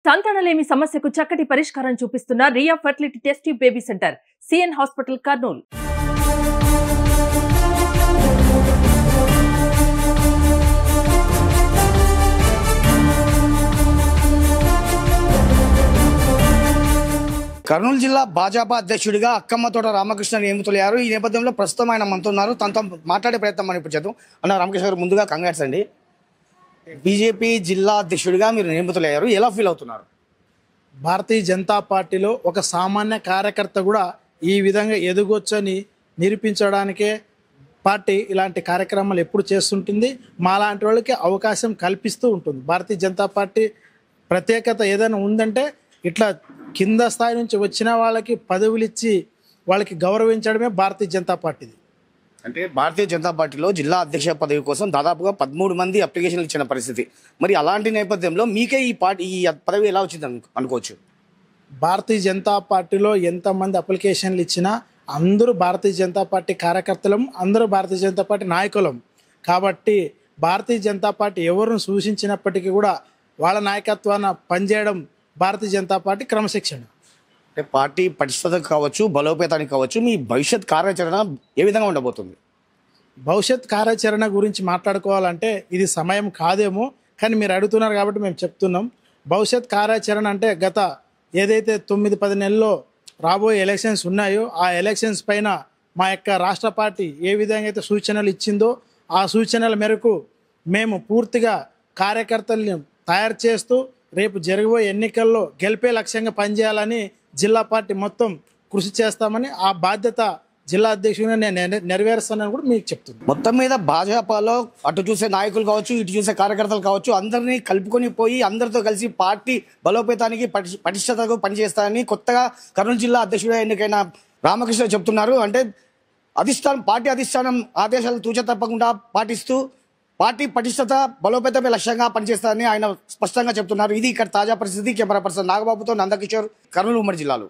సంతానలేమి సమస్యకు చక్కటి పరిష్కారం చూపిస్తున్న Riya fertility test tube baby centre CN hospital Kurnool. Kurnool జిల్లా భాజపా అధ్యక్షుడిగా అక్కమ్మతోట రామకృష్ణ నియమితులయ్యారు. ఈ నేపథ్యంలో ప్రస్తుతం ఆయన మనతో ఉన్నారు. తనతో మాట్లాడే ప్రయత్నం మనం ఇప్పుడు చేద్దాం. అన్న రామకృష్ణ గారు, ముందుగా కంగ్రాట్స్ అండి. బీజేపీ జిల్లా అధ్యక్షుడిగా మీరు నియమితులయ్యారు, ఎలా ఫీల్ అవుతున్నారు? భారతీయ జనతా పార్టీలో ఒక సామాన్య కార్యకర్త కూడా ఈ విధంగా ఎదగొచ్చని నిరూపించడానికే పార్టీ ఇలాంటి కార్యక్రమాలు ఎప్పుడు చేస్తుంటుంది. మాలాంటి వాళ్ళకి అవకాశం కల్పిస్తూ ఉంటుంది. భారతీయ జనతా పార్టీ ప్రత్యేకత ఏదైనా ఉందంటే ఇట్లా కింద స్థాయి నుంచి వచ్చిన వాళ్ళకి పదవులు ఇచ్చి వాళ్ళకి గౌరవించడమే భారతీయ జనతా పార్టీది. అంటే భారతీయ జనతా పార్టీలో జిల్లా అధ్యక్ష పదవి కోసం దాదాపుగా 13 మంది అప్లికేషన్లు ఇచ్చిన పరిస్థితి. మరి అలాంటి నేపథ్యంలో మీకే ఈ పదవి ఎలా వచ్చింది అనుకోవచ్చు? భారతీయ జనతా పార్టీలో ఎంతమంది అప్లికేషన్లు ఇచ్చినా అందరూ భారతీయ జనతా పార్టీ కార్యకర్తలం, అందరూ భారతీయ జనతా పార్టీ నాయకులం. కాబట్టి భారతీయ జనతా పార్టీ ఎవరిని సూచించినప్పటికీ కూడా వాళ్ళ నాయకత్వాన్ని పనిచేయడం భారతీయ జనతా పార్టీ క్రమశిక్షణ. అంటే పార్టీ పటిష్టత కావచ్చు, బలోపేతానికి కావచ్చు, మీ భవిష్యత్ కార్యాచరణ ఏ విధంగా ఉండబోతుంది? భవిష్యత్ కార్యాచరణ గురించి మాట్లాడుకోవాలంటే ఇది సమయం కాదేమో, కానీ మీరు అడుగుతున్నారు కాబట్టి మేము చెప్తున్నాం. భవిష్యత్ కార్యాచరణ అంటే గత ఏదైతే 9-10 నెలల్లో రాబోయే ఎలక్షన్స్ ఉన్నాయో ఆ ఎలక్షన్స్ పైన మా యొక్క రాష్ట్ర పార్టీ ఏ విధంగా అయితే సూచనలు ఇచ్చిందో ఆ సూచనల మేరకు మేము పూర్తిగా కార్యకర్తల్ని తయారు చేస్తూ రేపు జరగబోయే ఎన్నికల్లో గెలిపే లక్ష్యంగా పనిచేయాలని జిల్లా పార్టీ మొత్తం కృషి చేస్తామని, ఆ బాధ్యత జిల్లా అధ్యక్షుడిగా నేను నెరవేరుస్తానని కూడా మీకు చెప్తున్నాను. మొత్తం మీద భాజపాలో అటు చూసే నాయకులు కావచ్చు, ఇటు చూసే కార్యకర్తలు కావచ్చు, అందరినీ కలుపుకొని పోయి అందరితో కలిసి పార్టీ బలోపేతానికి పటిష్టతకు పనిచేస్తారని కొత్తగా కర్నూలు జిల్లా అధ్యక్షుడిగా ఎన్నికైన రామకృష్ణ చెప్తున్నారు. అంటే పార్టీ అధిష్టానం ఆదేశాలు తూచ తప్పకుండా పాటిస్తూ పార్టీ పటిష్టత బలోపేతమే లక్ష్యంగా పనిచేస్తారని ఆయన స్పష్టంగా చెప్తున్నారు. ఇది ఇక్కడ తాజా పరిస్థితి. కెమెరా పర్సన్ నాగబాబుతో నందకిషోర్, కర్నూలు ఉమ్మడి జిల్లాలో.